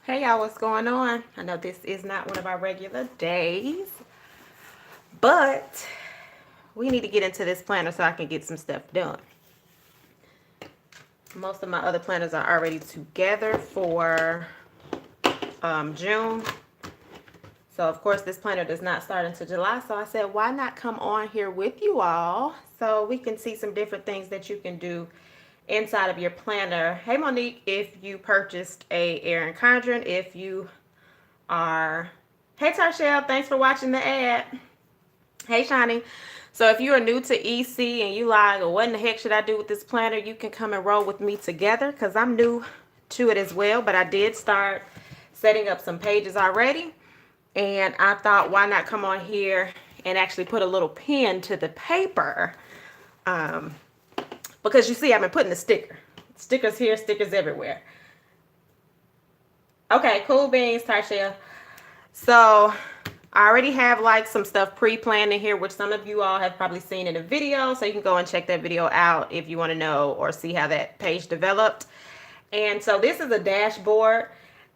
Hey y'all, what's going on? I know this is not one of our regular days, but we need to get into this planner so I can get some stuff done. Most of my other planners are already together for June. So of course this planner does not start until July. So I said, why not come on here with you all so we can see some different things that you can do inside of your planner. Hey Monique, if you purchased a Erin Condren, if you are, hey Tarshell, thanks for watching the ad. Hey Shani. So if you are new to EC and you like, what in the heck should I do with this planner, you can come and roll with me together because I'm new to it as well. But I did start setting up some pages already. And I thought, why not come on here and actually put a little pen to the paper? Because you see, I've been putting the stickers here, stickers everywhere. Okay, cool beans, Tarshell. So I already have like some stuff pre-planned in here, which some of you all have probably seen in a video. So you can go and check that video out if you want to know or see how that page developed. And so this is a dashboard.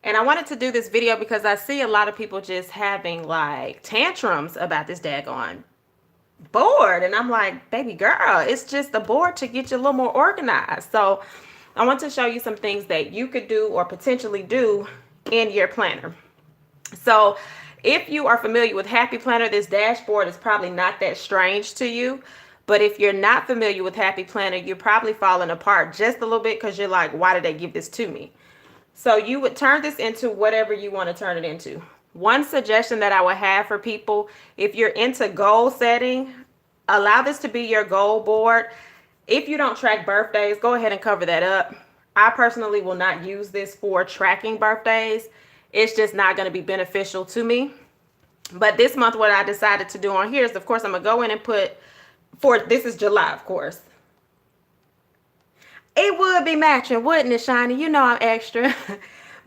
And I wanted to do this video because I see a lot of people just having like tantrums about this daggone board. And I'm like, baby girl, it's just a board to get you a little more organized. So I want to show you some things that you could do or potentially do in your planner. So if you are familiar with Happy Planner, this dashboard is probably not that strange to you. But if you're not familiar with Happy Planner, you're probably falling apart just a little bit because you're like, why did they give this to me? So you would turn this into whatever you want to turn it into. One suggestion that I would have for people, if you're into goal setting, allow this to be your goal board. If you don't track birthdays, go ahead and cover that up. I personally will not use this for tracking birthdays. It's just not going to be beneficial to me. But this month, what I decided to do on here is, of course, I'm going to go in and put, this is July, of course. It would be matching, wouldn't it, Shiny? You know I'm extra.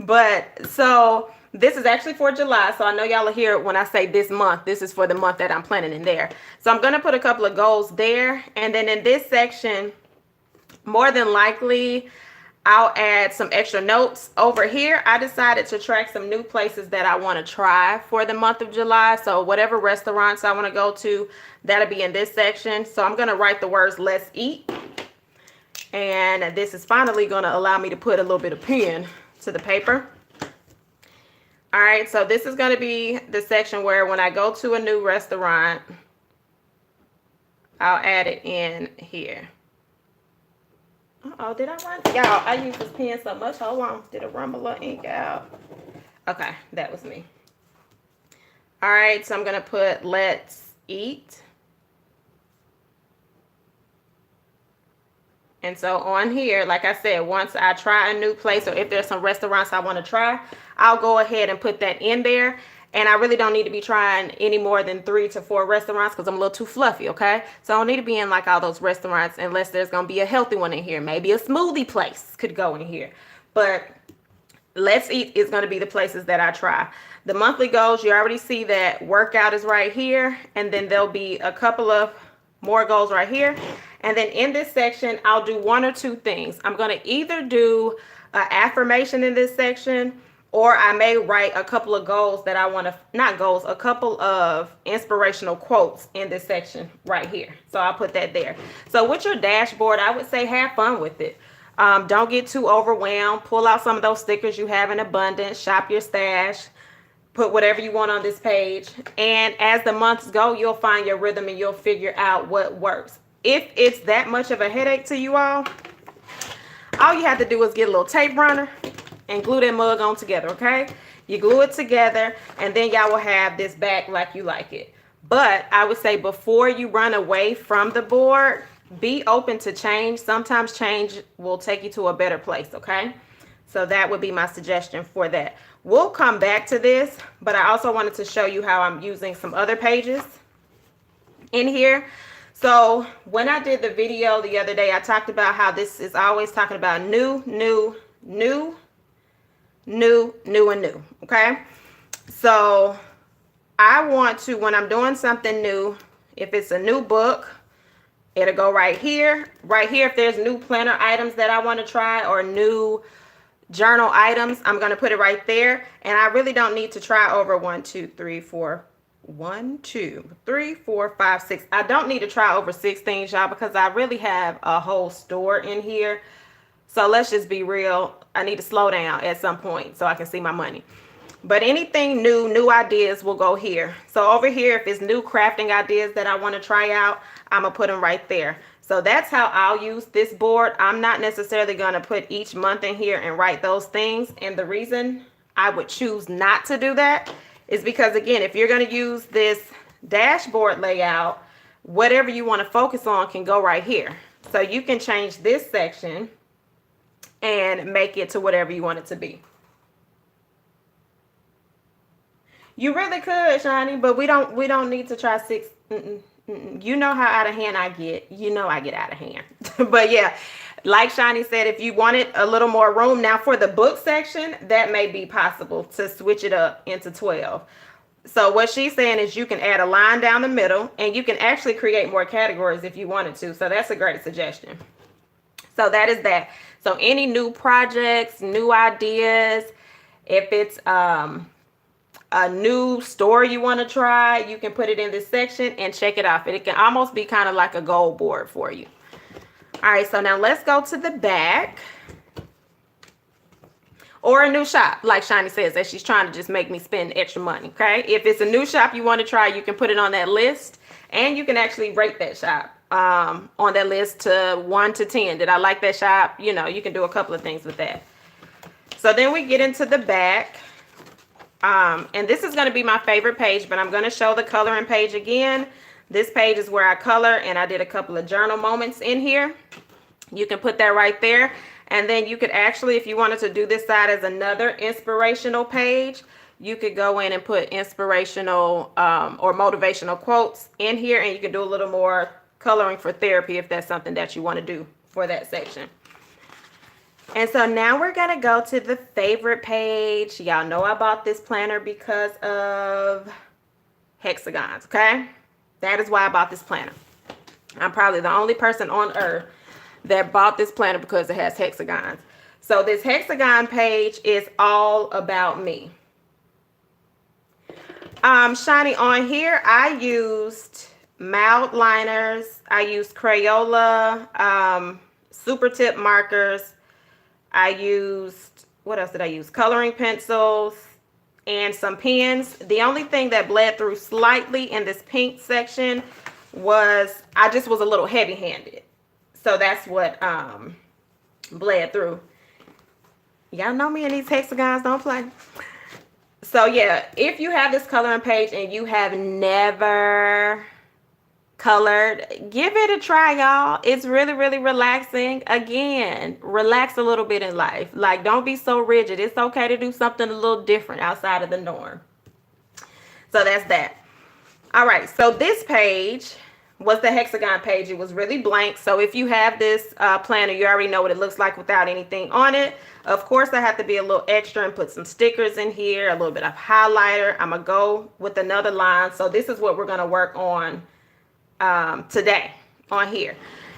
But so this is actually for July. So I know y'all will hear it when I say this month. This is for the month that I'm planning in there. So I'm going to put a couple of goals there. And then in this section, more than likely, I'll add some extra notes. Over here, I decided to track some new places that I want to try for the month of July. So whatever restaurants I want to go to, that'll be in this section. So I'm going to write the words let's eat. And this is finally going to allow me to put a little bit of pen to the paper. All right, so this is going to be the section where when I go to a new restaurant, I'll add it in here. Uh-oh, did I run? Y'all, I use this pen so much. Hold on. Did a rumble of ink out? Okay, that was me. All right, so I'm going to put let's eat. And so on here, like I said, once I try a new place or if there's some restaurants I want to try, I'll go ahead and put that in there. And I really don't need to be trying any more than 3 to 4 restaurants because I'm a little too fluffy, okay? So I don't need to be in like all those restaurants unless there's going to be a healthy one in here. Maybe a smoothie place could go in here. But let's eat is going to be the places that I try. The monthly goals, you already see that workout is right here. And then there'll be a couple of more goals right here. And then in this section, I'll do 1 or 2 things. I'm going to either do an affirmation in this section, or I may write a couple of goals that I want to, not goals, a couple of inspirational quotes in this section right here. So I'll put that there. So with your dashboard, I would say have fun with it. Don't get too overwhelmed. Pull out some of those stickers you have in abundance. Shop your stash. Put whatever you want on this page. And as the months go, you'll find your rhythm and you'll figure out what works. If it's that much of a headache to you all you have to do is get a little tape runner and glue that mug on together, okay? You glue it together and then y'all will have this back like you like it. But I would say before you run away from the board, be open to change. Sometimes change will take you to a better place, okay? So that would be my suggestion for that. We'll come back to this, but I also wanted to show you how I'm using some other pages in here. So when I did the video the other day, I talked about how this is always talking about new, and new, okay? So I want to, when I'm doing something new, if it's a new book, it'll go right here. Right here, if there's new planner items that I want to try or new journal items, I'm going to put it right there. And I really don't need to try over 1, 2, 3, 4. 1, 2, 3, 4, 5, 6. I don't need to try over 6 things, y'all, because I really have a whole store in here. So let's just be real. I need to slow down at some point so I can see my money. But anything new ideas will go here. So over here, if it's new crafting ideas that I want to try out, I'm going to put them right there. So that's how I'll use this board. I'm not necessarily going to put each month in here and write those things. And the reason I would choose not to do that is because, again, if you're going to use this dashboard layout, whatever you want to focus on can go right here. So you can change this section and make it to whatever you want it to be. You really could, Shani, but we don't need to try 6. You know how out of hand I get. You know I get out of hand. But yeah, like Shani said, if you wanted a little more room, now for the book section, that may be possible to switch it up into 12. So what she's saying is you can add a line down the middle, and you can actually create more categories if you wanted to. So that's a great suggestion. So that is that. So any new projects, new ideas, if it's a new store you want to try, you can put it in this section and check it off. It can almost be kind of like a goal board for you. All right, so now let's go to the back. Or a new shop, like Shani says, that she's trying to just make me spend extra money, okay? If it's a new shop you want to try, you can put it on that list, and you can actually rate that shop on that list to 1 to 10. Did I like that shop? You know, you can do a couple of things with that. So then we get into the back. And this is going to be my favorite page, but I'm going to show the coloring page again. This page is where I color, and I did a couple of journal moments in here. You can put that right there. And then you could actually, if you wanted to do this side as another inspirational page, you could go in and put inspirational or motivational quotes in here, and you can do a little more coloring for therapy if that's something that you want to do for that section. And so now we're going to go to the favorite page. Y'all know I bought this planner because of hexagons, okay? That is why I bought this planner. I'm probably the only person on earth that bought this planner because it has hexagons. So this hexagon page is all about me. Shani, on here, I used mild liners. I used Crayola, super tip markers. I used, what else did I use? Coloring pencils and some pens. The only thing that bled through slightly in this pink section was I just was a little heavy-handed. So that's what bled through. Y'all know me and these hexagons don't play. So yeah, if you have this coloring page and you have never colored, give it a try, y'all. It's really, really relaxing. Again, relax a little bit in life. Like, don't be so rigid. It's okay to do something a little different outside of the norm. So that's that. All right, so this page was the hexagon page. It was really blank. So if you have this planner, you already know what it looks like without anything on it. Of course, I have to be a little extra and put some stickers in here, a little bit of highlighter. I'm gonna go with another line. So this is what we're gonna work on today on here.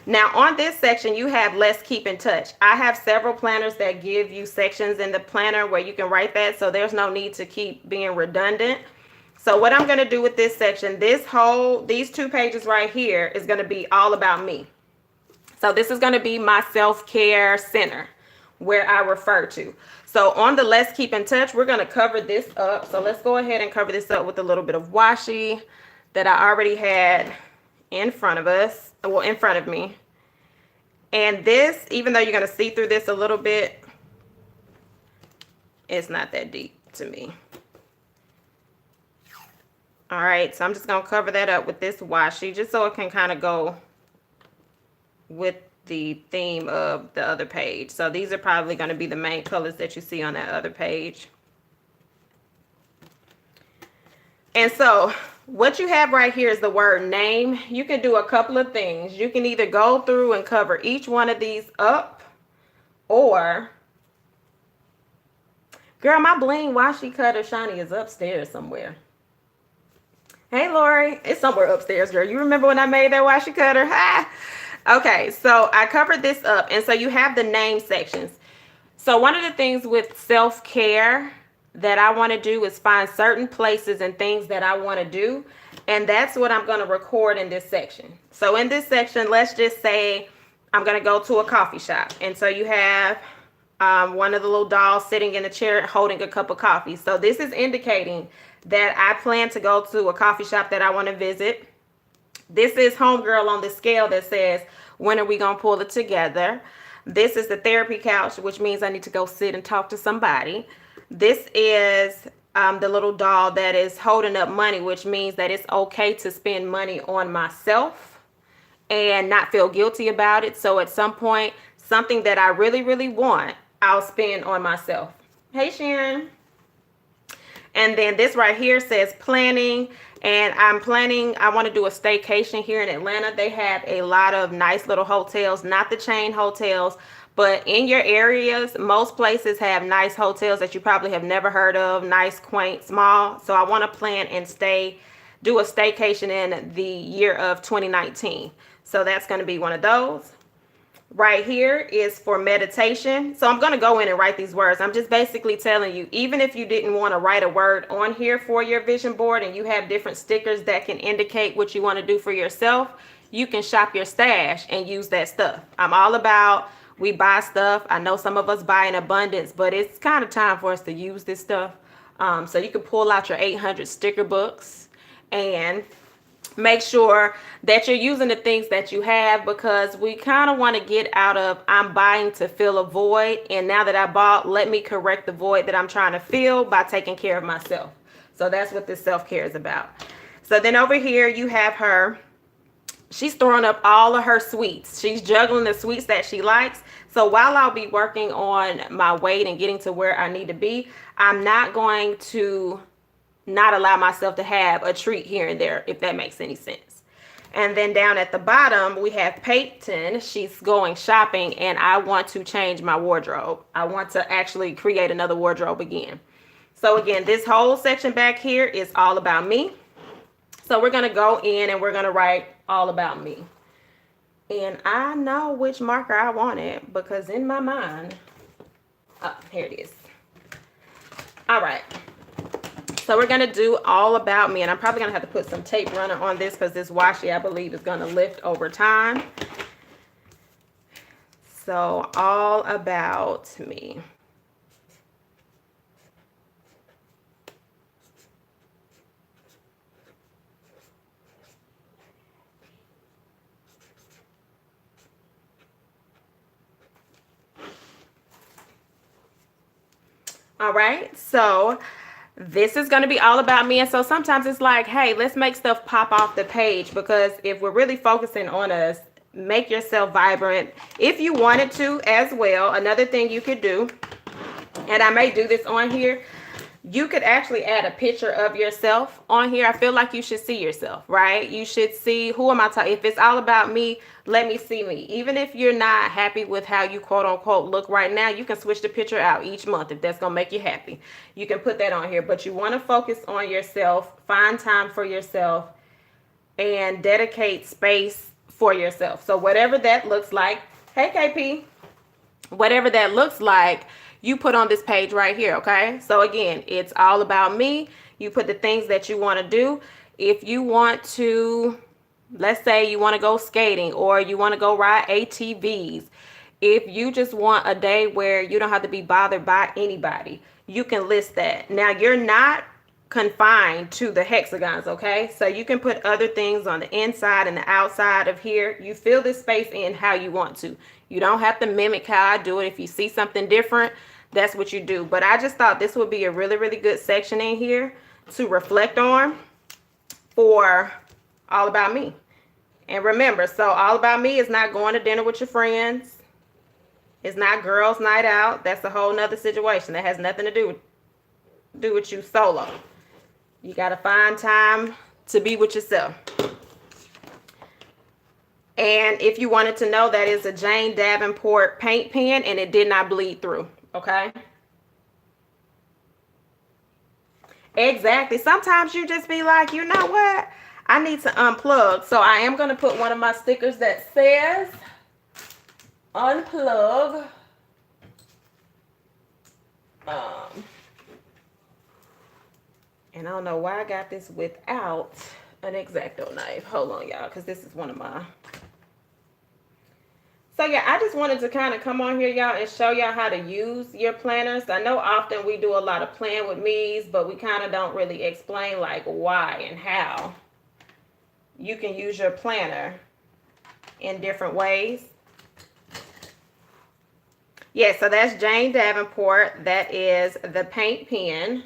Now on this section, you have let's keep in touch. I have several planners that give you sections in the planner where you can write that, so there's no need to keep being redundant. So what I'm going to do with this section, these 2 pages right here is going to be all about me. So this is going to be my self-care center where I refer to. So on the let's keep in touch, we're going to cover this up. So let's go ahead and cover this up with a little bit of washi that I already had in front of us, well, in front of me. And this, even though you're going to see through this a little bit, it's not that deep to me. All right, so I'm just going to cover that up with this washi just so it can kind of go with the theme of the other page. So these are probably going to be the main colors that you see on that other page. And so what you have right here is the word name. You can do a couple of things. You can either go through and cover each one of these up, or, girl, my bling washi cutter Shani is upstairs somewhere. Hey, Lori, it's somewhere upstairs, girl. You remember when I made that washi cutter? Ha! Okay, so I covered this up, and so you have the name sections. So one of the things with self-care that I want to do is find certain places and things that I want to do. And that's what I'm going to record in this section. So in this section, let's just say I'm going to go to a coffee shop. And so you have one of the little dolls sitting in a chair holding a cup of coffee. So this is indicating that I plan to go to a coffee shop that I want to visit. This is homegirl on the scale that says, when are we going to pull it together? This is the therapy couch, which means I need to go sit and talk to somebody. This is the little doll that is holding up money, which means that it's okay to spend money on myself and not feel guilty about it. So at some point, something that I really, really want, I'll spend on myself. Hey, Sharon. And then this right here says planning. And I want to do a staycation here in Atlanta. They have a lot of nice little hotels, not the chain hotels, but in your areas, most places have nice hotels that you probably have never heard of, nice, quaint, small. So I want to plan and do a staycation in the year of 2019. So that's going to be one of those. Right here is for meditation. So I'm going to go in and write these words. I'm just basically telling you, even if you didn't want to write a word on here for your vision board and you have different stickers that can indicate what you want to do for yourself, you can shop your stash and use that stuff. I'm all about, we buy stuff. I know some of us buy in abundance, but it's kind of time for us to use this stuff. So you can pull out your 800 sticker books and make sure that you're using the things that you have, because we kind of want to get out of I'm buying to fill a void, and now that I bought, let me correct the void that I'm trying to fill by taking care of myself. So that's what this self-care is about. So then over here you have her. She's throwing up all of her sweets. She's juggling the sweets that she likes. So while I'll be working on my weight and getting to where I need to be, I'm not going to not allow myself to have a treat here and there, if that makes any sense. And then down at the bottom, we have Peyton. She's going shopping, and I want to change my wardrobe. I want to actually create another wardrobe again. So again, this whole section back here is all about me. So we're going to go in and we're going to write all about me. And I know which marker I wanted, because in my mind, oh, here it is. All right. So we're going to do all about me, and I'm probably going to have to put some tape runner on this because this washi, I believe, is going to lift over time. So all about me. All right, so this is going to be all about me. And so sometimes it's like, hey, let's make stuff pop off the page, because if we're really focusing on us, make yourself vibrant if you wanted to as well. Another thing you could do, and I may do this on here, you could actually add a picture of yourself on here. I feel like you should see yourself, right? You should see, who am I talking? If it's all about me, let me see me. Even if you're not happy with how you quote unquote look right now, you can switch the picture out each month if that's gonna make you happy. You can put that on here, but you want to focus on yourself, find time for yourself, and dedicate space for yourself. So whatever that looks like, hey KP, whatever that looks like, you put on this page right here, okay? So again, it's all about me. You put the things that you want to do. If you want to, let's say you want to go skating, or you want to go ride ATVs. If you just want a day where you don't have to be bothered by anybody, you can list that. Now, you're not confined to the hexagons, okay? So you can put other things on the inside and the outside of here. You fill this space in how you want to. You don't have to mimic how I do it. If you see something different, that's what you do. But I just thought this would be a really, really good section in here to reflect on for all about me. And remember, so all about me is not going to dinner with your friends. It's not girls' night out. That's a whole nother situation. That has nothing to do with you solo. You got to find time to be with yourself. And if you wanted to know, that is a Jane Davenport paint pen, and it did not bleed through, okay? Exactly. Sometimes you just be like, you know what? I need to unplug. So I am going to put one of my stickers that says unplug And I don't know why I got this without an X-Acto knife. Hold on, y'all, because this is one of my... So yeah, I just wanted to kind of come on here, y'all, and show y'all how to use your planners. I know often we do a lot of plan with me's, but we kind of don't really explain like why and how you can use your planner in different ways. Yeah, so that's Jane Davenport. That is the paint pen.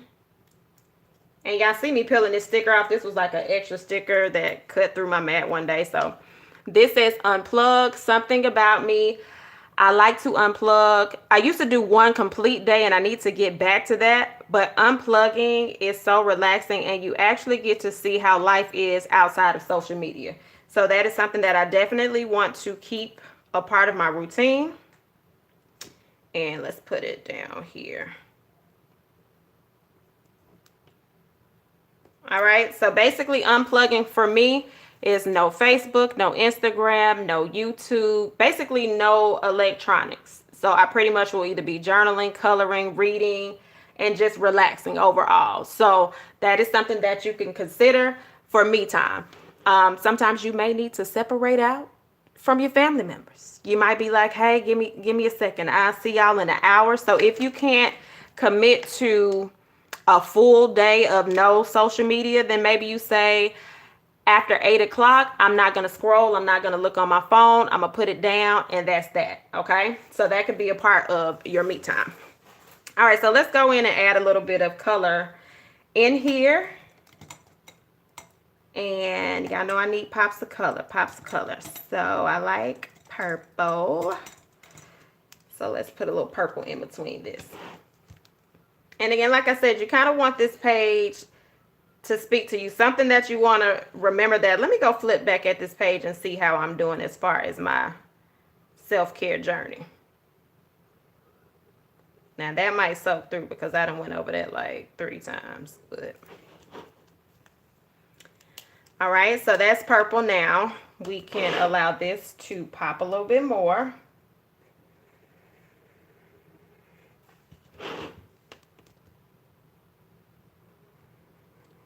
And y'all see me peeling this sticker off. This was like an extra sticker that cut through my mat one day. So this says unplug, something about me. I like to unplug. I used to do one complete day and I need to get back to that. But unplugging is so relaxing and you actually get to see how life is outside of social media. So that is something that I definitely want to keep a part of my routine. And let's put it down here. All right, so basically unplugging for me is no Facebook, no Instagram, no YouTube, basically no electronics. So I pretty much will either be journaling, coloring, reading, and just relaxing overall. So that is something that you can consider for me time. Sometimes you may need to separate out from your family members. You might be like, hey, give me a second. I'll see y'all in an hour. So if you can't commit to a full day of no social media, then maybe you say after 8 o'clock, I'm not going to scroll. I'm not going to look on my phone. I'm going to put it down and that's that. Okay. So that could be a part of your me time. All right. So let's go in and add a little bit of color in here. And y'all know I need pops of color. So I like purple. So let's put a little purple in between this. And again, like I said, you kind of want this page to speak to you. Something that you want to remember that. Let me go flip back at this page and see how I'm doing as far as my self-care journey. Now that might soak through because I done went over that like 3 times. But all right, so that's purple now. We can allow this to pop a little bit more.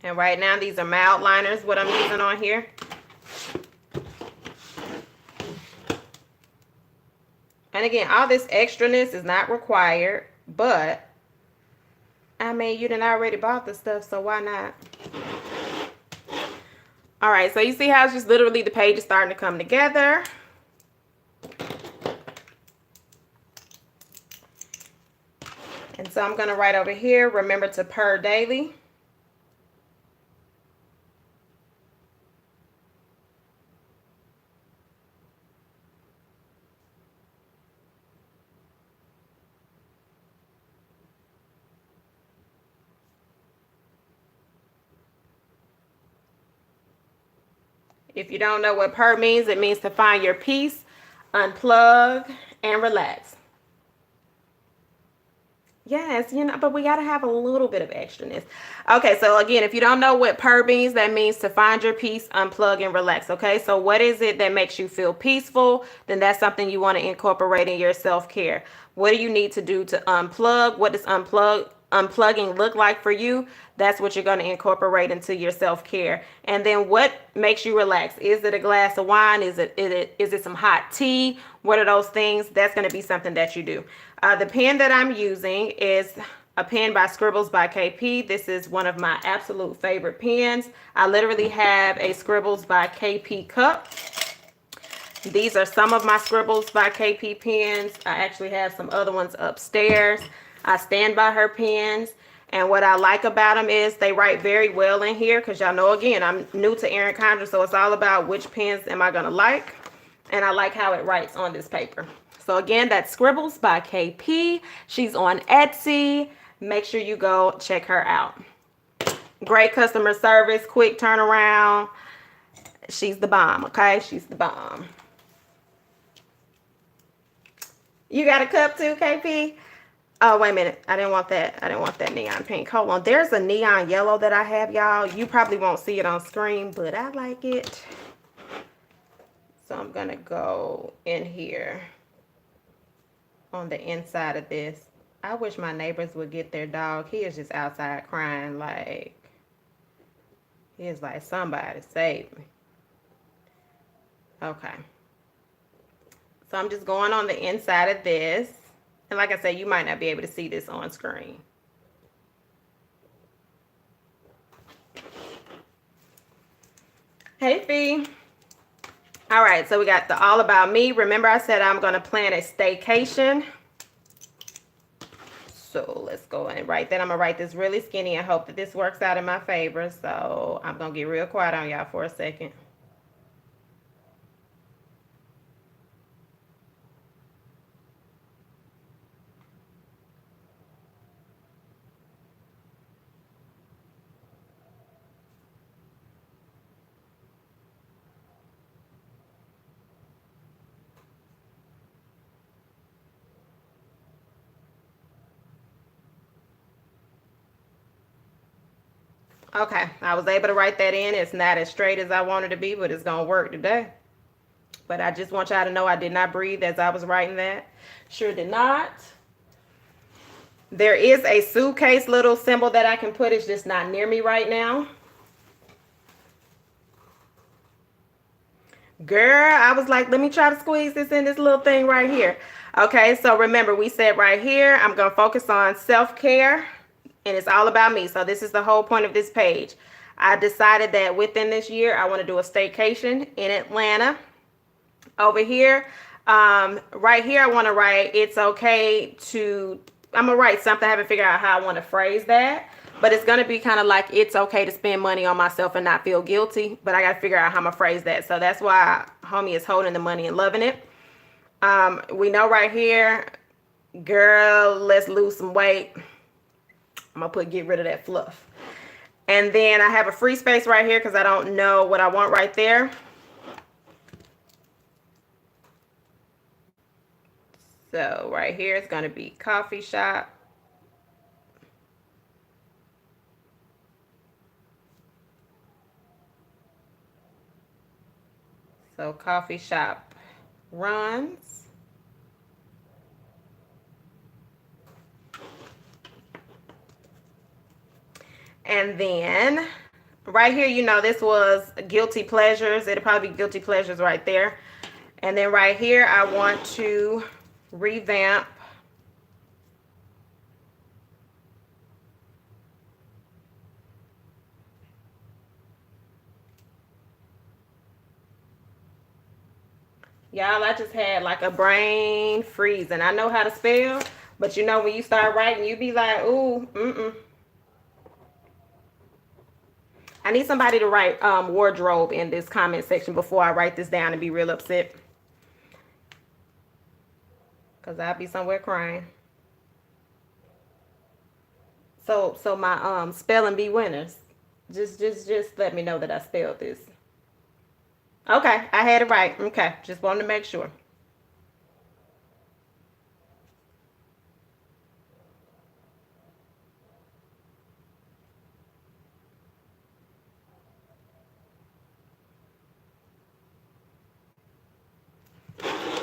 And right now, these are my outliners, what I'm using on here. And again, all this extraness is not required, but I mean, you done already bought the stuff, so why not? All right, so you see how it's just literally the page is starting to come together. And so I'm going to write over here, remember to purr daily. If you don't know what purr means, it means to find your peace, unplug, and relax. Yes, you know, but we got to have a little bit of extraness. Okay, so again, if you don't know what purr means, that means to find your peace, unplug, and relax. Okay, so what is it that makes you feel peaceful? Then that's something you want to incorporate in your self-care. What do you need to do to unplug? What does unplugging look like for you? That's what you're going to incorporate into your self-care. And then what makes you relax? Is it a glass of wine? Is it some hot tea? What are those things? That's going to be something that you do. The pen that I'm using is a pen by Scribbles by KP. This is one of my absolute favorite pens. I literally have a Scribbles by KP cup. These are some of my Scribbles by KP pens. I actually have some other ones upstairs. I stand by her pens. And what I like about them is they write very well in here because y'all know, again, I'm new to Erin Condren, so it's all about which pens am I going to like. And I like how it writes on this paper. So again, that's Scribbles by KP. She's on Etsy. Make sure you go check her out. Great customer service, quick turnaround. She's the bomb, okay? She's the bomb. You got a cup too, KP? Oh, wait a minute. I didn't want that. I didn't want that neon pink. Hold on. There's a neon yellow that I have, y'all. You probably won't see it on screen, but I like it. So I'm going to go in here on the inside of this. I wish my neighbors would get their dog. He is just outside crying like, he is like, somebody save me. Okay. So I'm just going on the inside of this. And like I said, you might not be able to see this on screen. Hey, Fee. All right, so we got the All About Me. Remember I said I'm going to plan a staycation. So let's go and write that. I'm going to write this really skinny and hope that this works out in my favor. So I'm going to get real quiet on y'all for a second. Okay, I was able to write that in. It's not as straight as I wanted to be, but it's going to work today. But I just want y'all to know I did not breathe as I was writing that. Sure did not. There is a suitcase little symbol that I can put. It's just not near me right now. Girl, I was like, let me try to squeeze this in this little thing right here. Okay, so remember we said right here, I'm going to focus on self-care. And it's all about me. So this is the whole point of this page. I decided that within this year, I want to do a staycation in Atlanta. Over here, right here, I want to write, it's okay to, I'm going to write something. I haven't figured out how I want to phrase that. But it's going to be kind of like, it's okay to spend money on myself and not feel guilty. But I got to figure out how I'm going to phrase that. So that's why homie is holding the money and loving it. We know right here, girl, let's lose some weight. I'm going to put get rid of that fluff. And then I have a free space right here because I don't know what I want right there. So right here it's going to be coffee shop. So coffee shop runs. And then right here, you know, this was guilty pleasures. It'll probably be guilty pleasures right there. And then right here, I want to revamp y'all. I just had like a brain freeze, and I know how to spell, but you know, when you start writing, you be like, ooh, I need somebody to write wardrobe in this comment section before I write this down and be real upset. Because I'll be somewhere crying. So my spelling bee winners. Just let me know that I spelled this. Okay, I had it right. Okay, just wanted to make sure.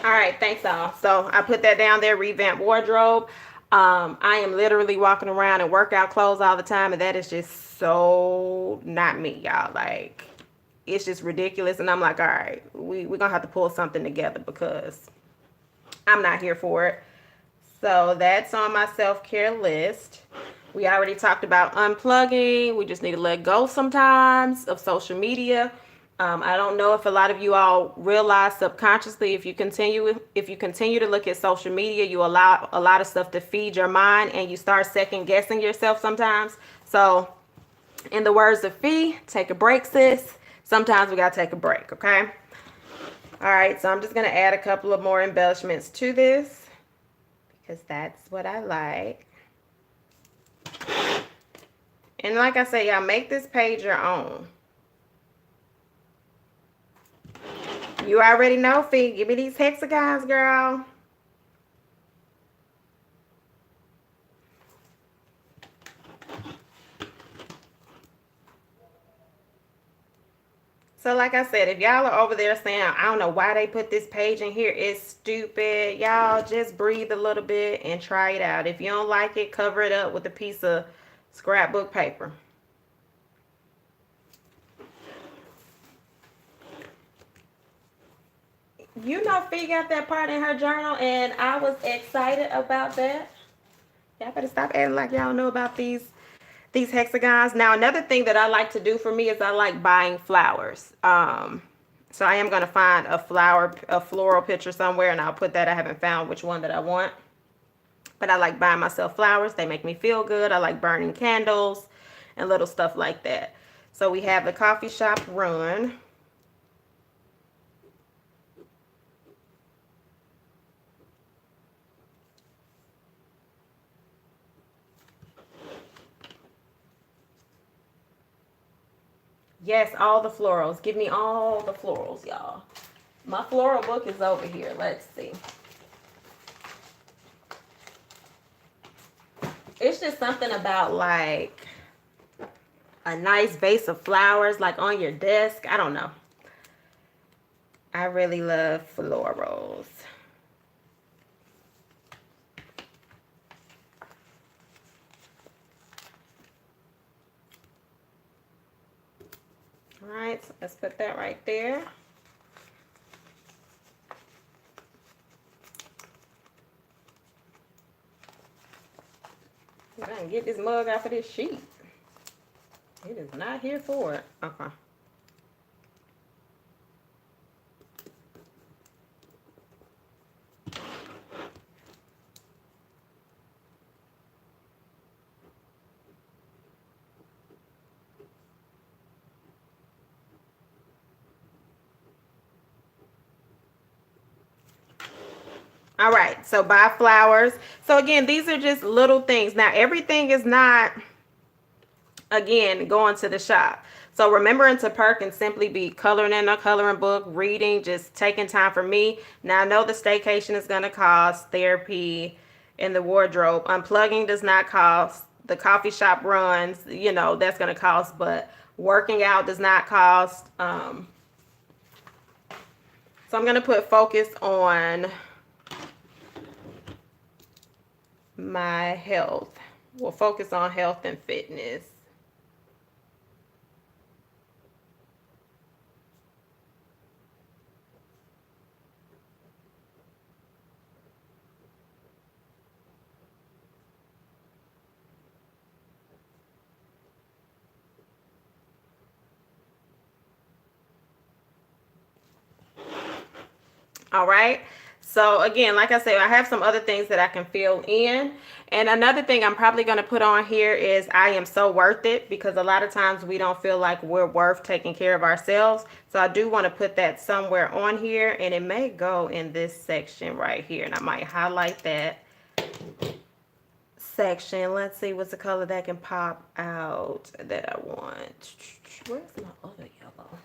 All right, thanks all. So I put that down there, revamp wardrobe. I am literally walking around in workout clothes all the time, and that is just so not me, y'all. Like, it's just ridiculous. And I'm like, all right, we're going to have to pull something together because I'm not here for it. So that's on my self-care list. We already talked about unplugging. We just need to let go sometimes of social media. I don't know if a lot of you all realize subconsciously, if you continue to look at social media, you allow a lot of stuff to feed your mind and you start second guessing yourself sometimes. So in the words of Fee, take a break, sis. Sometimes we got to take a break, okay? All right, so I'm just going to add a couple of more embellishments to this because that's what I like. And like I said, y'all, make this page your own. You already know, Fee. Give me these hexagons, girl. So like I said, if y'all are over there saying, I don't know why they put this page in here, it's stupid. Y'all just breathe a little bit and try it out. If you don't like it, cover it up with a piece of scrapbook paper. You know, Fee got that part in her journal, and I was excited about that. Y'all better stop acting like y'all know about these hexagons. Now, another thing that I like to do for me is I like buying flowers. So I am gonna find a floral picture somewhere, and I'll put that. I haven't found which one that I want, but I like buying myself flowers. They make me feel good. I like burning candles and little stuff like that. So we have the coffee shop run. Yes, all the florals. Give me all the florals, y'all. My floral book is over here. Let's see. It's just something about like a nice vase of flowers like on your desk. I don't know. I really love florals. All right, so let's put that right there. I'm gonna get this mug off of this sheet. It is not here for it. Okay. All right, so buy flowers. So again, these are just little things. Now, everything is not, again, going to the shop. So remembering to perk and simply be coloring in a coloring book, reading, just taking time for me. Now, I know the staycation is going to cost, therapy in the wardrobe. Unplugging does not cost. The coffee shop runs, you know, that's going to cost, but working out does not cost. So I'm going to put focus on my health. We'll focus on health and fitness. All right. So again, like I said, I have some other things that I can fill in. And another thing I'm probably going to put on here is I am so worth it, because a lot of times we don't feel like we're worth taking care of ourselves. So I do want to put that somewhere on here, and it may go in this section right here. And I might highlight that section. Let's see what's the color that can pop out that I want. Where's my other yellow?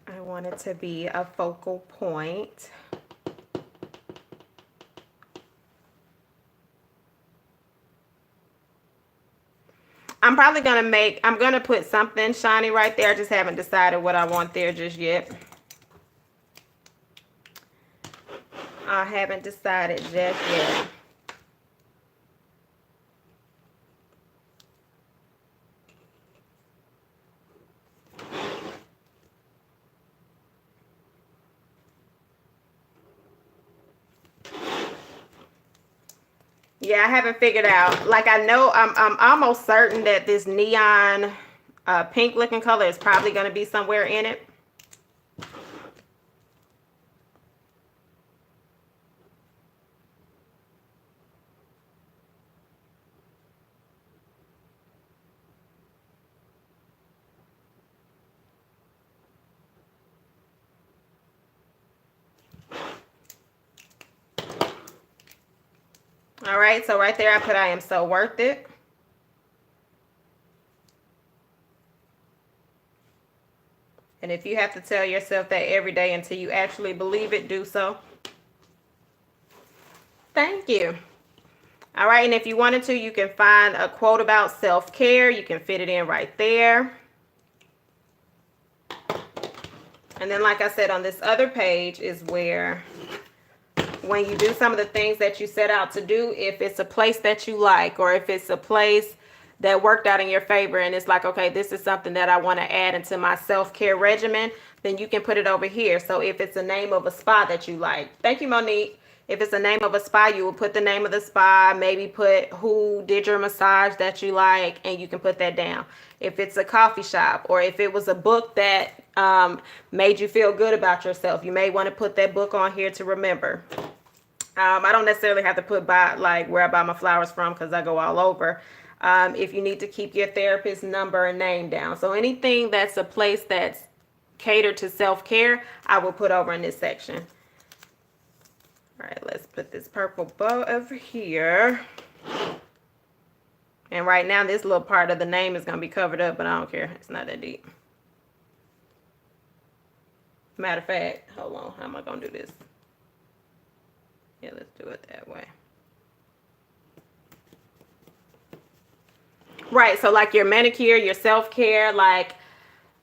I want it to be a focal point. I'm probably I'm gonna put something shiny right there. I just haven't decided what I want there just yet. I haven't decided just yet. Yeah, I haven't figured out. Like, I know I'm almost certain that this neon pink looking color is probably going to be somewhere in it. All right, so right there I put I am so worth it. And if you have to tell yourself that every day until you actually believe it, do so. Thank you. All right, and if you wanted to, you can find a quote about self-care. You can fit it in right there. And then, like I said, on this other page is where, when you do some of the things that you set out to do, if it's a place that you like, or if it's a place that worked out in your favor and it's like, okay, this is something that I want to add into my self-care regimen, then you can put it over here. So if it's a name of a spa that you like, thank you, Monique. If it's a name of a spa, you will put the name of the spa, maybe put who did your massage that you like, and you can put that down. If it's a coffee shop, or if it was a book that made you feel good about yourself, you may want to put that book on here to remember. I don't necessarily have to put by like where I buy my flowers from, because I go all over. If you need to keep your therapist number and name down. So anything that's a place that's catered to self-care, I will put over in this section. All right, let's put this purple bow over here. And right now, this little part of the name is going to be covered up, but I don't care. It's not that deep. Matter of fact, hold on. How am I going to do this? Yeah, let's do it that way. Right, so like your manicure, your self-care, like,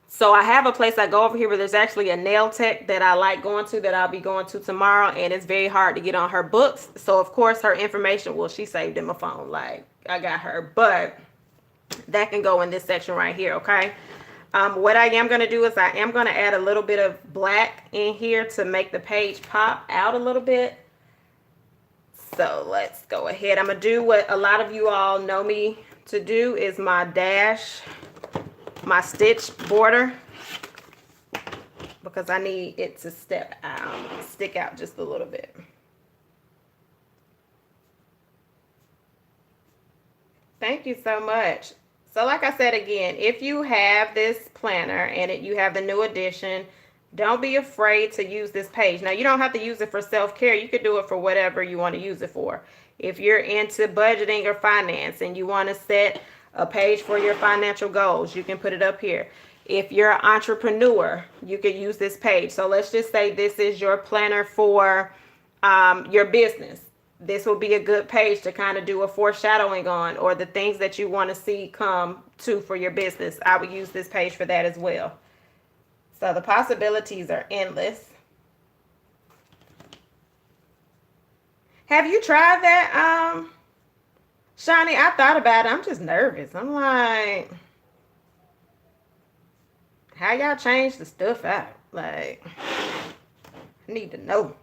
so I have a place I go over here where there's actually a nail tech that I like going to, that I'll be going to tomorrow, and it's very hard to get on her books. So of course her information, well, she saved in my phone, like I got her, but that can go in this section right here, okay? What I am going to do is I am going to add a little bit of black in here to make the page pop out a little bit. So let's go ahead. I'm going to do what a lot of you all know me to do, is my dash, my stitch border, because I need it to stick out just a little bit. Thank you so much. So like I said again, if you have this planner and you have the new edition, don't be afraid to use this page. Now, you don't have to use it for self-care. You could do it for whatever you want to use it for. If you're into budgeting or finance and you want to set a page for your financial goals, you can put it up here. If you're an entrepreneur, you could use this page. So let's just say this is your planner for your business. This will be a good page to kind of do a foreshadowing on, or the things that you want to see come to for your business. I would use this page for that as well. So the possibilities are endless. Have you tried that, Shani? I thought about it. I'm just nervous. I'm like, how y'all change the stuff out? Like, I need to know.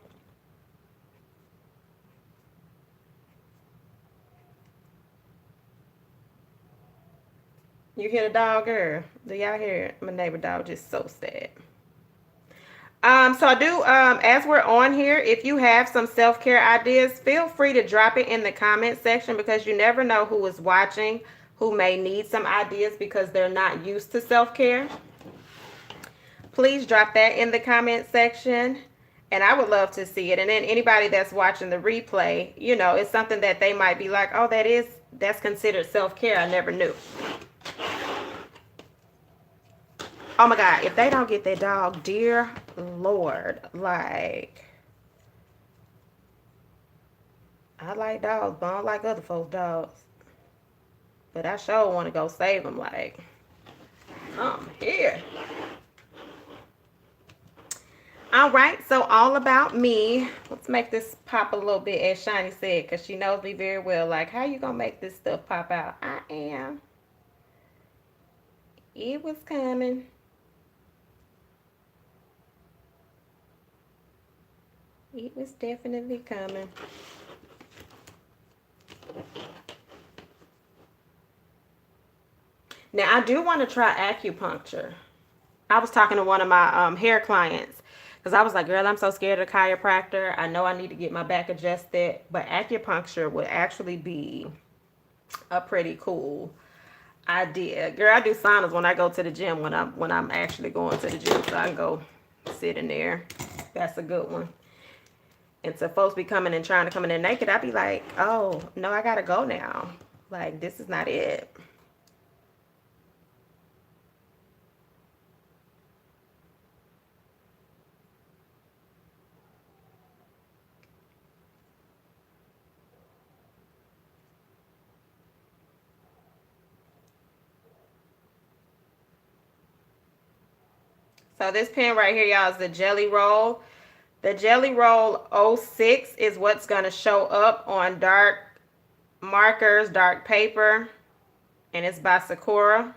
You hear the dog, girl? Do y'all hear it? My neighbor dog just so sad. So I do, as we're on here, if you have some self-care ideas, feel free to drop it in the comment section, because you never know who is watching, who may need some ideas because they're not used to self-care. Please drop that in the comment section, and I would love to see it. And then anybody that's watching the replay, you know, it's something that they might be like, oh, that's considered self-care. I never knew. Oh my God, if they don't get that dog, dear Lord, like, I like dogs, but I don't like other folks' dogs. But I sure want to go save them, like, come here. All right, so all about me. Let's make this pop a little bit, as Shani said, because she knows me very well. Like, how you going to make this stuff pop out? I am. It was coming. It was definitely coming. Now, I do want to try acupuncture. I was talking to one of my hair clients, because I was like, girl, I'm so scared of chiropractor. I know I need to get my back adjusted, but acupuncture would actually be a pretty cool idea. Girl, I do saunas when I go to the gym, when I'm actually going to the gym, so I can go sit in there. That's a good one. And so folks be coming and trying to come in there naked, I'd be like, oh, no, I gotta go now. Like, this is not it. So this pen right here, y'all, is the Jelly Roll. The Jelly Roll 06 is what's going to show up on dark markers, dark paper, and it's by Sakura.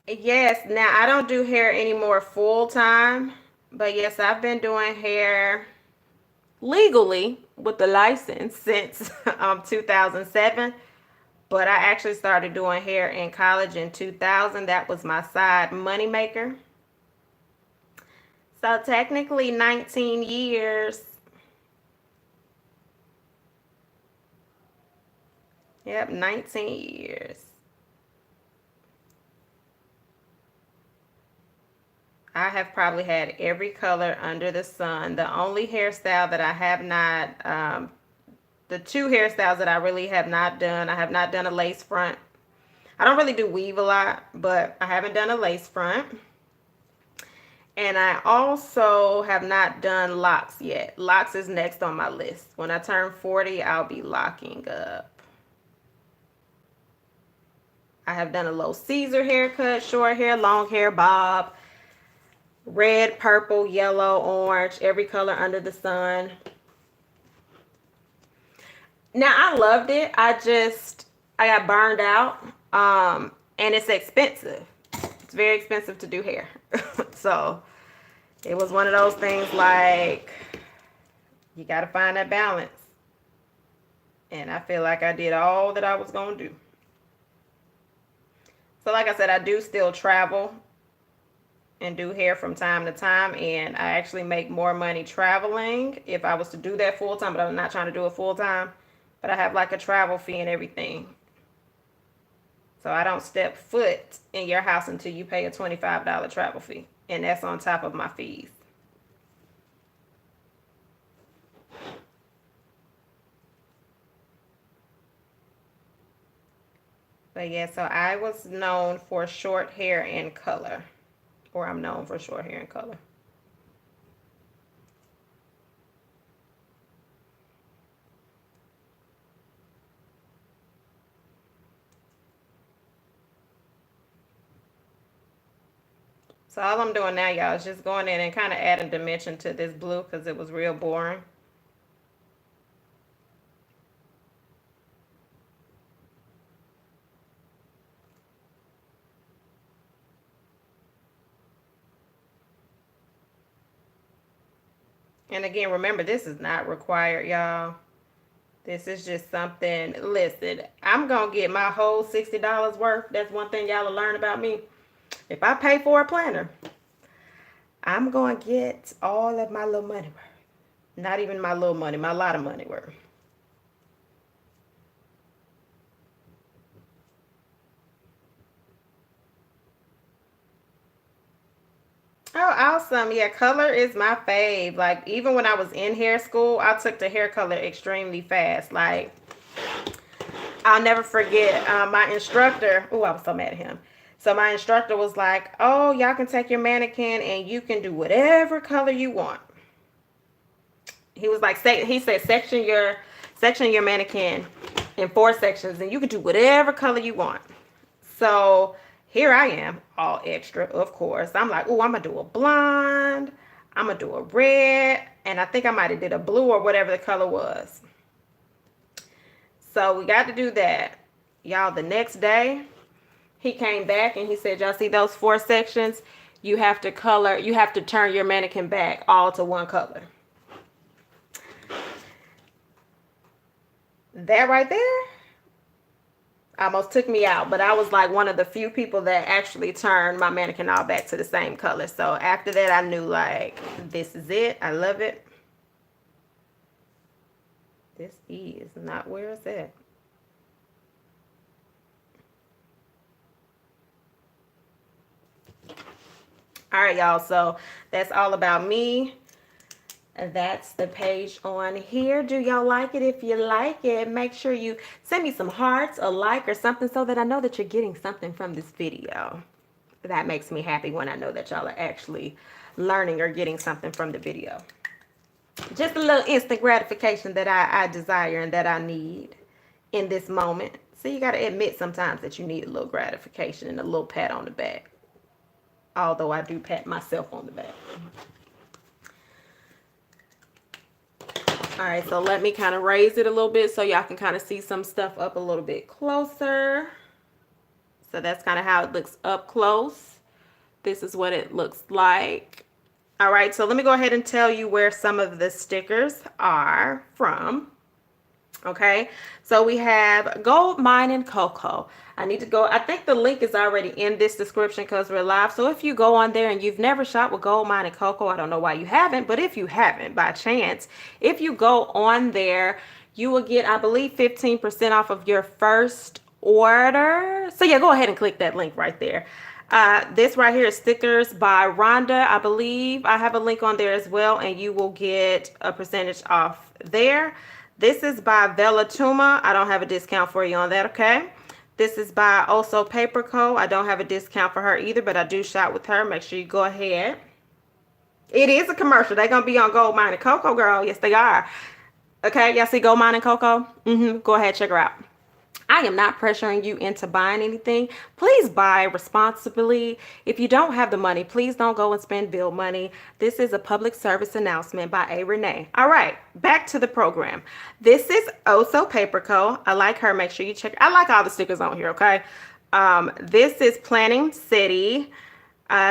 Yes, now I don't do hair anymore full time, but yes, I've been doing hair legally with the license since 2007. But I actually started doing hair in college in 2000. That was my side money maker. So technically 19 years. Yep, 19 years. I have probably had every color under the sun. The only hairstyle that I have not, the two hairstyles that I really have not done, I have not done a lace front. I don't really do weave a lot, but I haven't done a lace front. And I also have not done locks yet. Locks is next on my list. When I turn 40, I'll be locking up. I have done a low Caesar haircut, short hair, long hair, bob, red, purple, yellow, orange, every color under the sun. Now, I loved it. I got burned out. And it's expensive. It's very expensive to do hair. So it was one of those things like, you got to find that balance. And I feel like I did all that I was going to do. So like I said, I do still travel and do hair from time to time. And I actually make more money traveling if I was to do that full time. But I'm not trying to do it full time. But I have like a travel fee and everything. So I don't step foot in your house until you pay a $25 travel fee. And that's on top of my fees. But yeah, so I was known for short hair and color. Or I'm known for short hair and color. So all I'm doing now, y'all, is just going in and kind of adding dimension to this blue because it was real boring. And again, remember, this is not required, y'all. This is just something. Listen, I'm going to get my whole $60 worth. That's one thing y'all will learn about me. If I pay for a planner, I'm going to get all of my little money worth. Not even my little money, my lot of money worth. Oh, awesome. Yeah, color is my fave. Like, even when I was in hair school, I took the hair color extremely fast. Like, I'll never forget my instructor. Oh, I was so mad at him. So my instructor was like, oh, y'all can take your mannequin and you can do whatever color you want. He was like, he said, section your mannequin in 4 sections and you can do whatever color you want. So here I am, all extra, of course. I'm like, oh, I'm going to do a blonde. I'm going to do a red. And I think I might have did a blue or whatever the color was. So we got to do that. Y'all, the next day, he came back and he said, y'all see those 4 sections? You have to turn your mannequin back all to one color. That right there almost took me out, but I was like one of the few people that actually turned my mannequin all back to the same color. So after that, I knew, like, this is it. I love it. This E is not where it's at. All right, y'all. So that's all about me. That's the page on here. Do y'all like it? If you like it, make sure you send me some hearts, a like, or something so that I know that you're getting something from this video. That makes me happy when I know that y'all are actually learning or getting something from the video. Just a little instant gratification that I desire and that I need in this moment. So you got to admit sometimes that you need a little gratification and a little pat on the back. Although I do pat myself on the back. All right, so let me kind of raise it a little bit so y'all can kind of see some stuff up a little bit closer. So that's kind of how it looks up close. This is what it looks like. All right, so let me go ahead and tell you where some of the stickers are from. Okay, so we have Gold Mine and Cocoa. I need to go, I think the link is already in this description because we're live. So if you go on there and you've never shopped with Gold Mine and Cocoa, I don't know why you haven't, but if you haven't by chance, if you go on there, you will get, I believe, 15% off of your first order. So yeah, go ahead and click that link right there. This right here is stickers by Rhonda. I believe I have a link on there as well, and you will get a percentage off there. This is by Vela Tuma. I don't have a discount for you on that, okay? This is by Also Paper Co. I don't have a discount for her either, but I do shop with her. Make sure you go ahead. It is a commercial. They're going to be on Gold Mine and Cocoa, girl. Yes, they are. Okay, y'all see Gold Mine and Cocoa? Go ahead, check her out. I am not pressuring you into buying anything. Please buy responsibly. If you don't have the money, please don't go and spend bill money. This is a public service announcement by Renee. All right, back to the program. This is Also Paper Co. I like her. Make sure you check. I like all the stickers on here, okay? This is Planning City.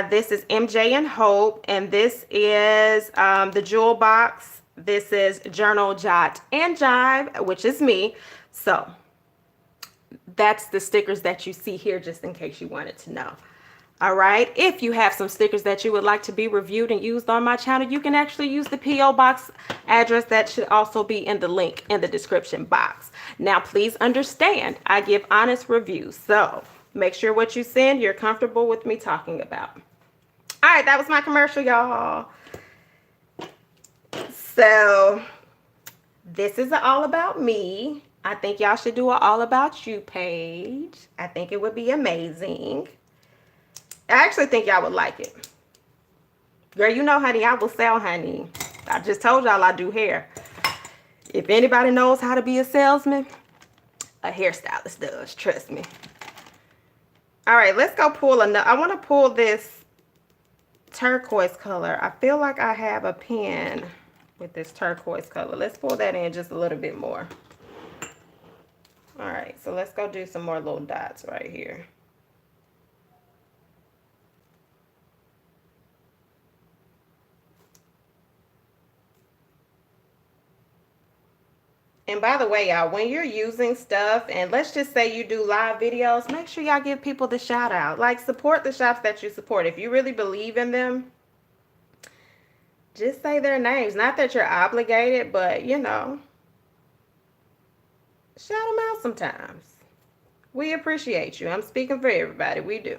This is MJ and Hope. And this is the Jewel Box. This is Journal Jot and Jive, which is me. So that's the stickers that you see here, just in case you wanted to know. All right, if you have some stickers that you would like to be reviewed and used on my channel, you can actually use the P.O. box address that should also be in the link in the description box. Now, please understand, I give honest reviews, so make sure what you send you're comfortable with me talking about. All right, that was my commercial, y'all. So this is all about me. I think y'all should do an all about you page. I think it would be amazing. I actually think y'all would like it. Girl, you know, honey, I will sell, honey. I just told y'all I do hair. If anybody knows how to be a salesman, a hairstylist does, trust me. All right, let's go pull another. I want to pull this turquoise color. I feel like I have a pen with this turquoise color. Let's pull that in just a little bit more. All right, so let's go do some more little dots right here. And by the way, y'all, when you're using stuff, and let's just say you do live videos, make sure y'all give people the shout out. Like, support the shops that you support. If you really believe in them, just say their names. Not that you're obligated, but, you know, shout them out sometimes. We appreciate you. I'm speaking for everybody. We do.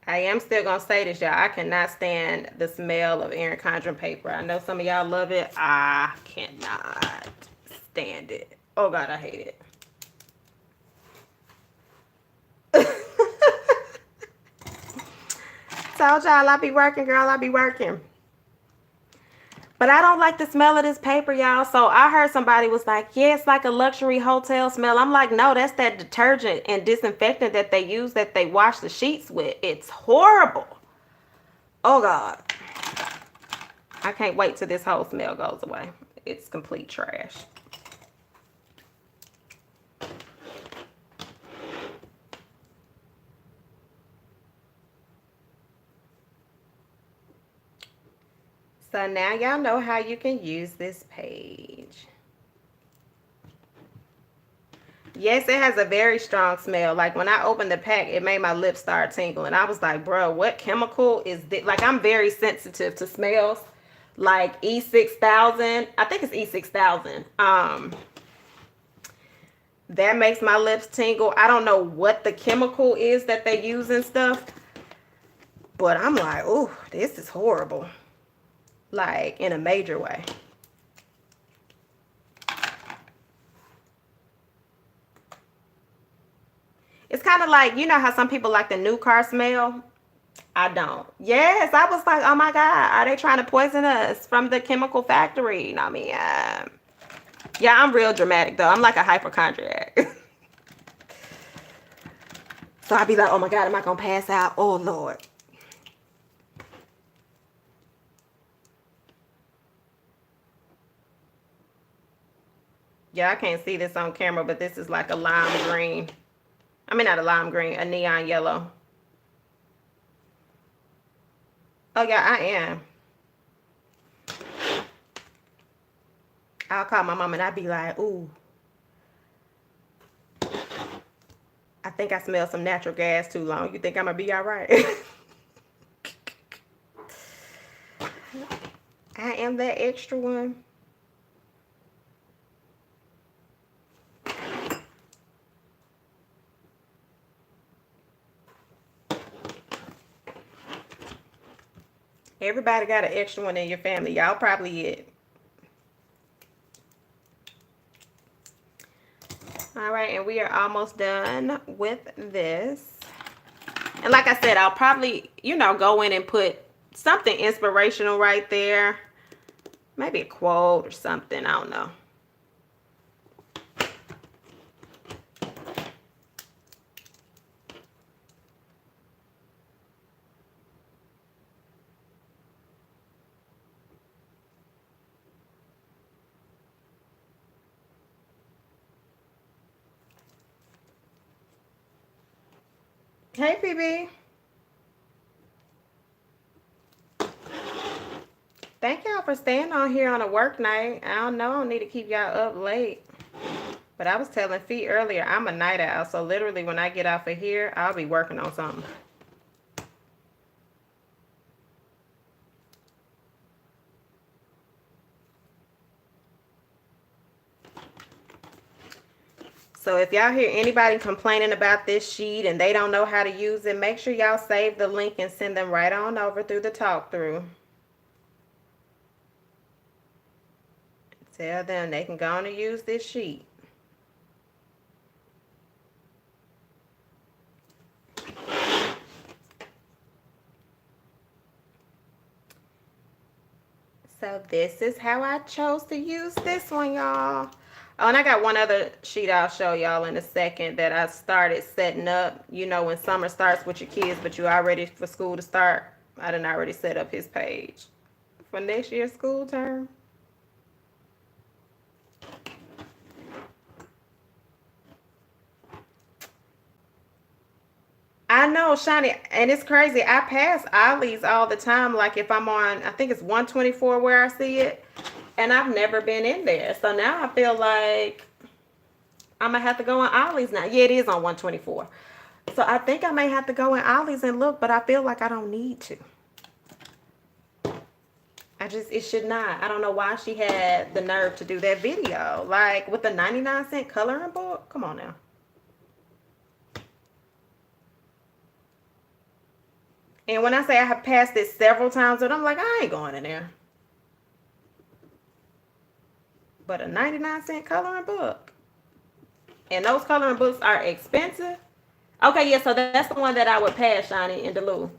I am still going to say this, y'all. I cannot stand the smell of Erin Condren paper. I know some of y'all love it. I cannot stand it. Oh, God, I hate it. Told y'all I be working, girl. I be working. But I don't like the smell of this paper, y'all. So I heard somebody was like, yeah, it's like a luxury hotel smell. I'm like, no, that's that detergent and disinfectant that they use, that they wash the sheets with. It's horrible. Oh, God. I can't wait till this whole smell goes away. It's complete trash. So now y'all know how you can use this page. Yes, it has a very strong smell. Like when I opened the pack, it made my lips start tingling. I was like, bro, what chemical is this? Like, I'm very sensitive to smells. Like E6000. I think it's E6000. That makes my lips tingle. I don't know what the chemical is that they use and stuff, but I'm like, oh, this is horrible. Like, in a major way. It's kind of like, you know how some people like the new car smell? I don't. Yes, I was like, oh my God, are they trying to poison us from the chemical factory? No, I mean, yeah, I'm real dramatic though. I'm like a hypochondriac. So I'd be like, oh my God, am I going to pass out? Oh Lord. Yeah, I can't see this on camera, but this is like a lime green. I mean, not a lime green, a neon yellow. Oh yeah, I am. I'll call my mom and I'd be like, ooh, I think I smelled some natural gas too long. You think I'm gonna be all right? I am that extra one. Everybody got an extra one in your family. Y'all probably it. All right, and we are almost done with this. And like I said, I'll probably, you know, go in and put something inspirational right there. Maybe a quote or something. I don't know. Hey, PB. Thank y'all for staying on here on a work night. I don't know. I don't need to keep y'all up late. But I was telling Fee earlier, I'm a night owl. So literally when I get off of here, I'll be working on something. So if y'all hear anybody complaining about this sheet and they don't know how to use it, make sure y'all save the link and send them right on over through the talk through. Tell them they can go on and use this sheet. So this is how I chose to use this one, y'all. Oh, and I got one other sheet I'll show y'all in a second that I started setting up. You know, when summer starts with your kids, but you're all ready for school to start. I done already set up his page for next year's school term. I know, Shani, and it's crazy. I pass Ollie's all the time. Like if I'm on, I think it's 124 where I see it, and I've never been in there. So now I feel like I'm gonna have to go on Ollie's now. Yeah, it is on 124. So I think I may have to go in Ollie's and look, but I feel like I don't need to. It should not. I don't know why she had the nerve to do that video. Like with the 99-cent coloring book. Come on now. And when I say I have passed it several times, but I'm like, I ain't going in there. But a 99-cent coloring book. And those coloring books are expensive. Okay, yeah, so that's the one that I would pass, Shani, in Duluth.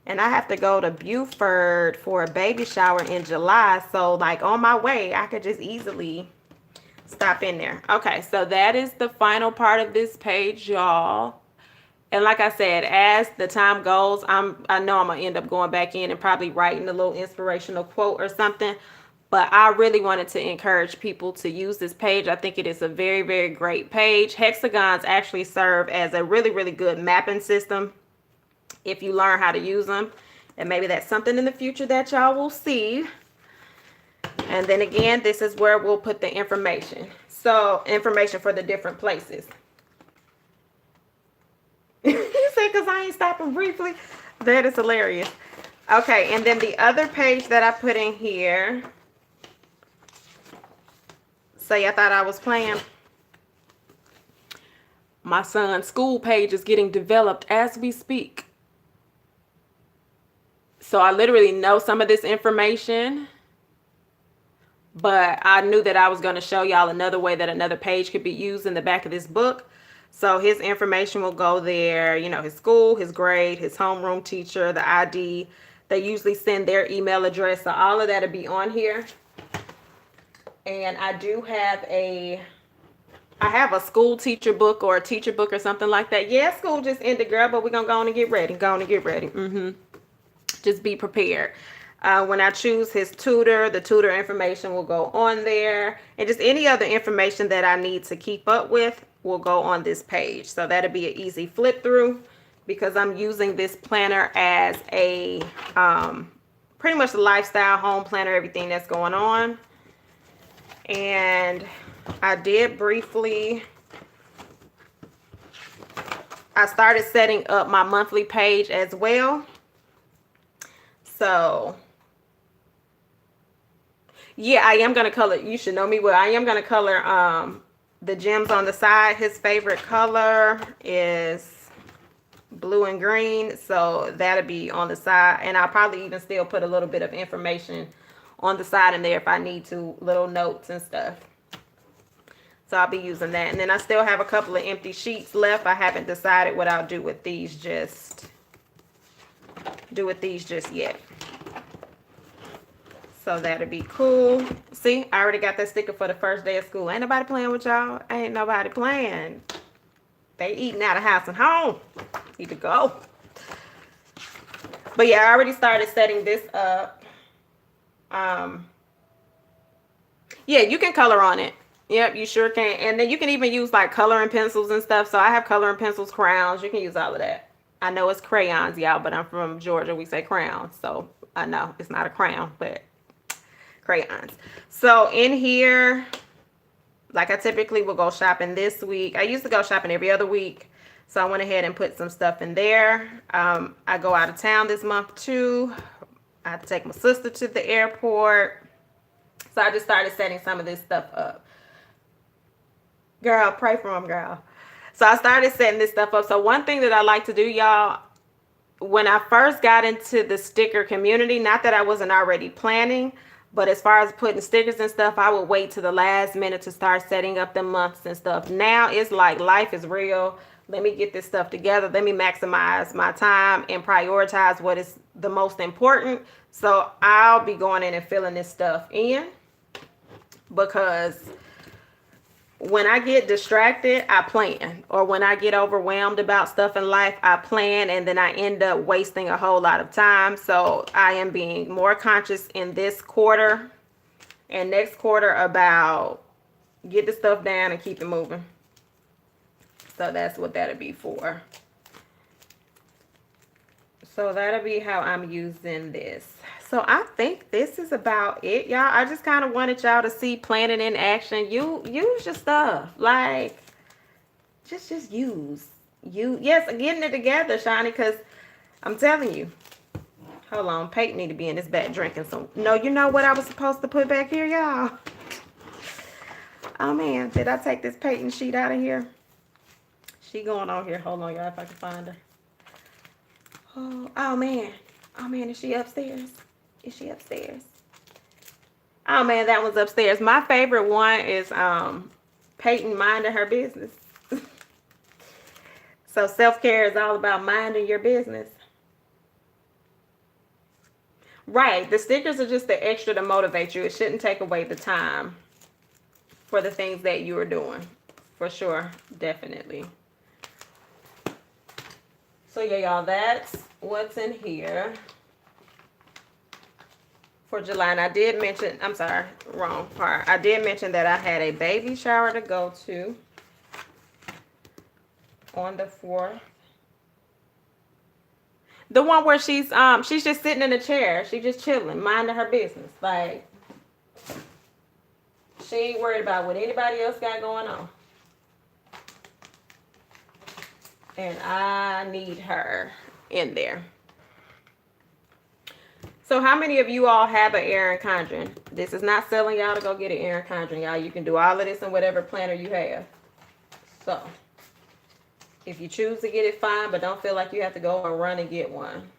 And I have to go to Buford for a baby shower in July. So, like, on my way, I could just easily stop in there. Okay, so that is the final part of this page, y'all. And like I said, as the time goes, I know I'm going to end up going back in and probably writing a little inspirational quote or something. But I really wanted to encourage people to use this page. I think it is a very, very great page. Hexagons actually serve as a really, really good mapping system if you learn how to use them. And maybe that's something in the future that y'all will see. And then again, this is where we'll put the information. So, information for the different places. You say, because I ain't stopping briefly. That is hilarious. Okay, and then the other page that I put in here. Say I thought I was playing. My son's school page is getting developed as we speak. So I literally know some of this information, but I knew that I was going to show y'all another way that another page could be used in the back of this book. So his information will go there, you know, his school, his grade, his homeroom teacher, the ID. They usually send their email address. So all of that will be on here. And I do have a school teacher book or a teacher book or something like that. Yeah, school just ended, girl, but we're going to go on and get ready. Just be prepared. When I choose his tutor, the tutor information will go on there. And just any other information that I need to keep up with will go on this page. So that'll be an easy flip through because I'm using this planner as a pretty much the lifestyle home planner, everything that's going on. And I did briefly, I started setting up my monthly page as well. So yeah, I am going to color, you should know me well, I am going to color the gems on the side. His favorite color is blue and green, so that'll be on the side. And I'll probably even still put a little bit of information on the side in there if I need to, little notes and stuff. So I'll be using that. And then I still have a couple of empty sheets left. I haven't decided what I'll do with these just yet. So that'll be cool. See, I already got that sticker for the first day of school. Ain't nobody playing with y'all. Ain't nobody playing. They eating out of house and home. Need to go. But yeah, I already started setting this up. Yeah, you can color on it. Yep, you sure can. And then you can even use like coloring pencils and stuff. So I have coloring pencils, crayons. You can use all of that. I know it's crayons, y'all, but I'm from Georgia. We say crayons. So I know it's not a crown, but crayons. So in here, like I typically will go shopping this week. I used to go shopping every other week. So I went ahead and put some stuff in there. I go out of town this month too. I take my sister to the airport. So I just started setting some of this stuff up. Girl, pray for him, girl. So I started setting this stuff up. So one thing that I like to do, y'all, when I first got into the sticker community, not that I wasn't already planning, but as far as putting stickers and stuff, I would wait to the last minute to start setting up the months and stuff. Now it's like life is real. Let me get this stuff together. Let me maximize my time and prioritize what is the most important. So I'll be going in and filling this stuff in, because when I get distracted, I plan. Or when I get overwhelmed about stuff in life, I plan, and then I end up wasting a whole lot of time. So I am being more conscious in this quarter and next quarter about get the stuff down and keep it moving. So that's what that'll be for. So that'll be how I'm using this. So I think this is about it, y'all. I just kind of wanted y'all to see planning in action. You use your stuff. Like, just use. Yes, getting it together, Shani, because I'm telling you. Hold on. Peyton need to be in this back drinking some. No, you know what I was supposed to put back here, y'all? Oh, man. Did I take this Peyton sheet out of here? She going on here. Hold on, y'all, if I can find her. Oh, man. Oh, man, is she upstairs? Is she upstairs? Oh, man, that one's upstairs. My favorite one is Peyton minding her business. So self-care is all about minding your business. Right. The stickers are just the extra to motivate you. It shouldn't take away the time for the things that you are doing. For sure. Definitely. So, yeah, y'all, that's what's in here for July. And I did mention, I'm sorry, wrong part. I did mention that I had a baby shower to go to on the 4th. The one where she's just sitting in a chair. She's just chilling, minding her business. Like, she ain't worried about what anybody else got going on. And I need her in there. So how many of you all have an Erin Condren? This is not selling y'all to go get an Erin Condren, y'all. You can do all of this in whatever planner you have. So if you choose to get it, fine, but don't feel like you have to go and run and get one.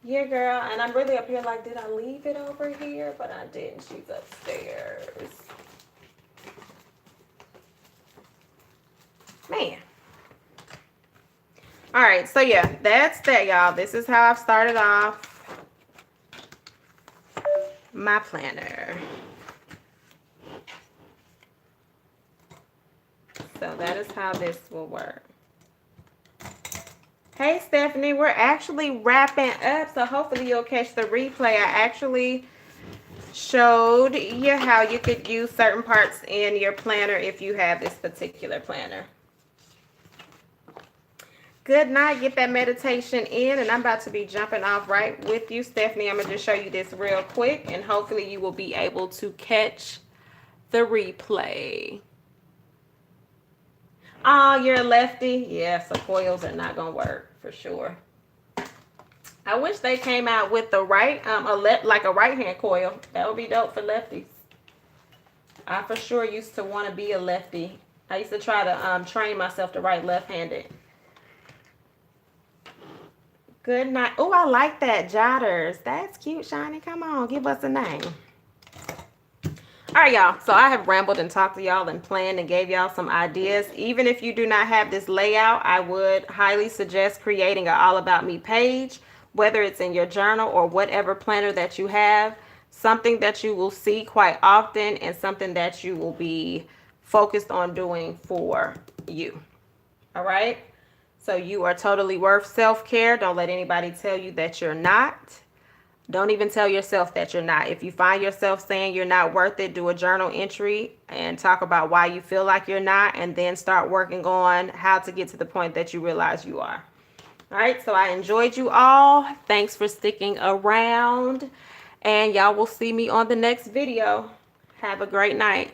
Yeah, girl, and I'm really up here like, did I leave it over here? But I didn't. She's upstairs. Man. All right, so yeah, that's that, y'all. This is how I've started off my planner. So that is how this will work. Hey, Stephanie, we're actually wrapping up, so hopefully you'll catch the replay. I actually showed you how you could use certain parts in your planner if you have this particular planner. Good night. Get that meditation in, and I'm about to be jumping off right with you, Stephanie. I'm going to just show you this real quick, and hopefully you will be able to catch the replay. Oh, you're a lefty? Yeah, so coils are not going to work for sure. I wish they came out with the right, like a right-hand coil. That would be dope for lefties. I for sure used to want to be a lefty. I used to try to train myself to write left-handed. Good night. Oh, I like that. Jotters. That's cute, Shiny. Come on, give us a name. All right, y'all. So I have rambled and talked to y'all and planned and gave y'all some ideas. Even if you do not have this layout, I would highly suggest creating an All About Me page, whether it's in your journal or whatever planner that you have, something that you will see quite often and something that you will be focused on doing for you. All right? So you are totally worth self-care. Don't let anybody tell you that you're not. Don't even tell yourself that you're not. If you find yourself saying you're not worth it, do a journal entry and talk about why you feel like you're not, and then start working on how to get to the point that you realize you are. All right, so I enjoyed you all. Thanks for sticking around, and y'all will see me on the next video. Have a great night.